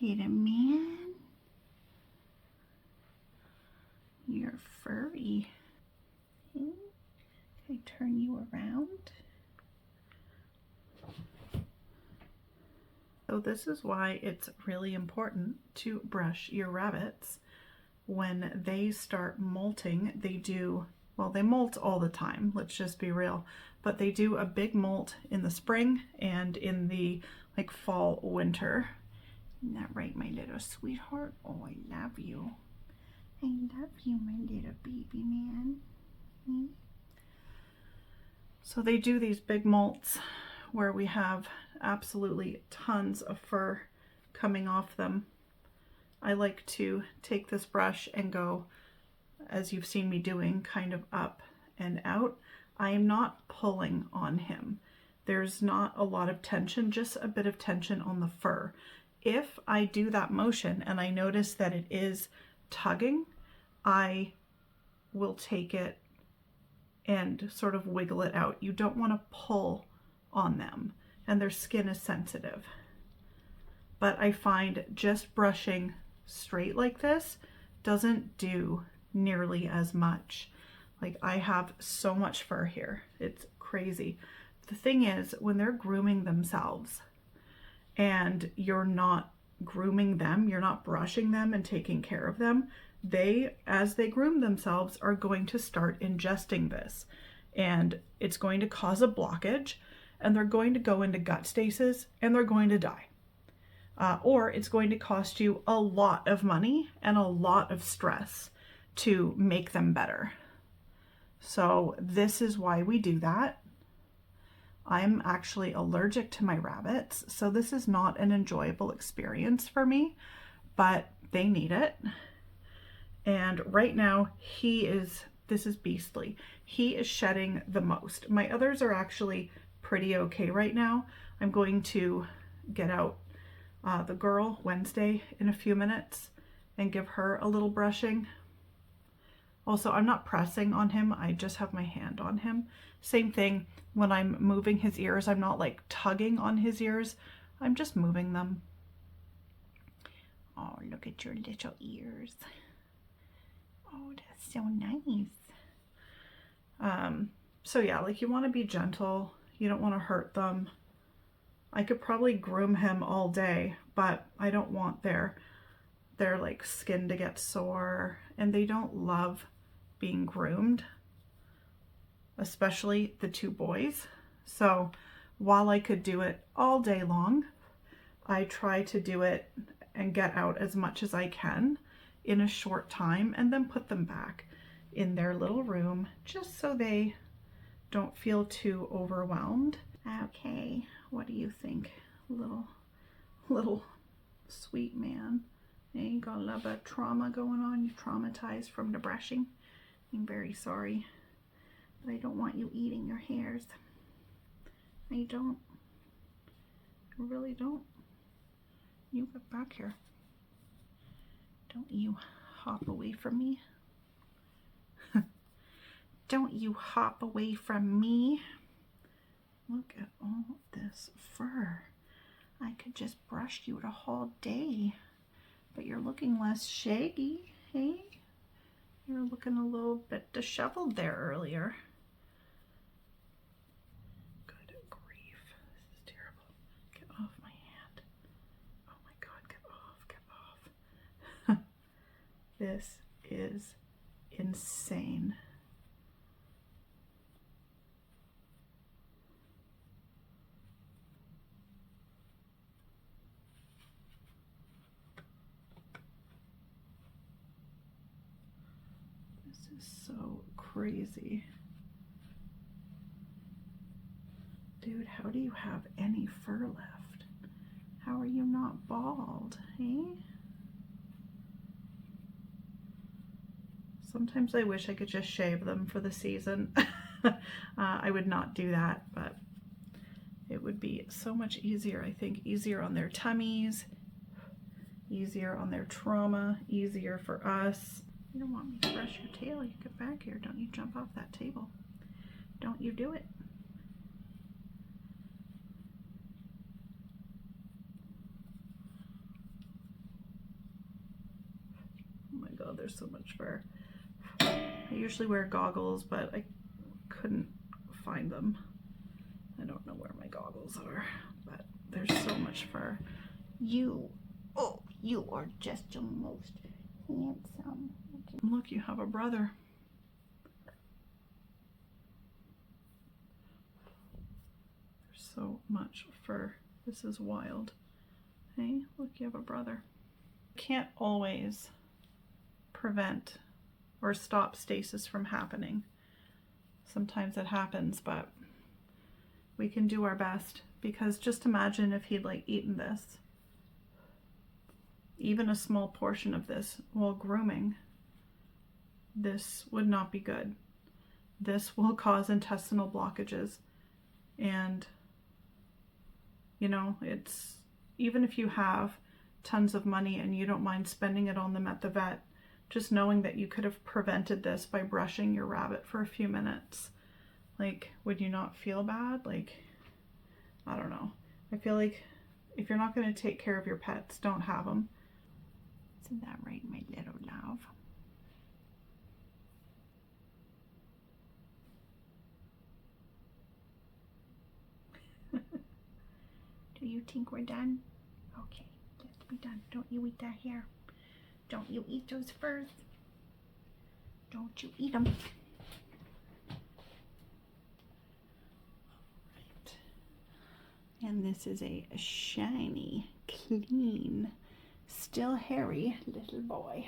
little man. You're furry. Okay. Can I turn you around? So this is why it's really important to brush your rabbits. When they start molting, they do, well, they molt all the time, let's just be real, but they do a big molt in the spring and in the like fall, winter. Isn't that right, my little sweetheart? Oh, I love you. I love you, my little baby man. So they do these big molts where we have absolutely tons of fur coming off them. I like to take this brush and go, as you've seen me doing, kind of up and out. I am not pulling on him. There's not a lot of tension, just a bit of tension on the fur. If I do that motion and I notice that it is tugging, I will take it and sort of wiggle it out. You don't want to pull on them, and their skin is sensitive. But I find just brushing straight like this doesn't do nearly as much. Like, I have so much fur here. It's crazy. The thing is, when they're grooming themselves and you're not grooming them, you're not brushing them and taking care of them, they, as they groom themselves, are going to start ingesting this, and it's going to cause a blockage, and they're going to go into gut stasis, and they're going to die. Or it's going to cost you a lot of money and a lot of stress to make them better. So this is why we do that. I'm actually allergic to my rabbits, so this is not an enjoyable experience for me, but they need it. And right now this is beastly. He is shedding the most. My others are actually pretty okay right now. I'm going to get out the girl Wednesday in a few minutes and give her a little brushing. Also, I'm not pressing on him, I just have my hand on him. Same thing when I'm moving his ears, I'm not like tugging on his ears, I'm just moving them. Oh, look at your little ears. Oh, that's so nice. So yeah, like, you want to be gentle, you don't want to hurt them. I could probably groom him all day, but I don't want their like skin to get sore, and they don't love being groomed, especially the two boys. So while I could do it all day long, I try to do it and get out as much as I can in a short time, and then put them back in their little room just so they don't feel too overwhelmed. Okay, what do you think, little sweet man? You got a little bit of trauma going on. You traumatized from the brushing. I'm very sorry, but I don't want you eating your hairs. I don't. I really don't. You get back here. Don't you hop away from me. Don't you hop away from me. Look at all this fur. I could just brush you the whole day, but you're looking less shaggy, hey? You're looking a little bit disheveled there earlier. Good grief, this is terrible. Get off my hand. Oh my God, get off. This is insane. So crazy. Dude, how do you have any fur left? How are you not bald, eh? Sometimes I wish I could just shave them for the season. I would not do that, but it would be so much easier, I think. Easier on their tummies, easier on their trauma, easier for us. You don't want me to brush your tail. You get back here. Don't you jump off that table. Don't you do it. Oh, there's so much fur. I usually wear goggles, but I couldn't find them. I don't know where my goggles are, but there's so much fur. Oh, you are just the most handsome. Look, you have a brother. There's so much fur. This is wild. Hey, look, you have a brother. Can't always prevent or stop stasis from happening. Sometimes it happens, but we can do our best, because just imagine if he'd like eaten this, even a small portion of this while grooming. This would not be good. This will cause intestinal blockages, and you know, it's, even if you have tons of money and you don't mind spending it on them at the vet, just knowing that you could have prevented this by brushing your rabbit for a few minutes. Like, would you not feel bad? Like, I don't know. I feel like if you're not going to take care of your pets, don't have them. Isn't that right, my little love? Do you think we're done? Okay, let's be done. Don't you eat that hair. Don't you eat those furs. Don't you eat them. Right. And this is a shiny, clean, still hairy little boy.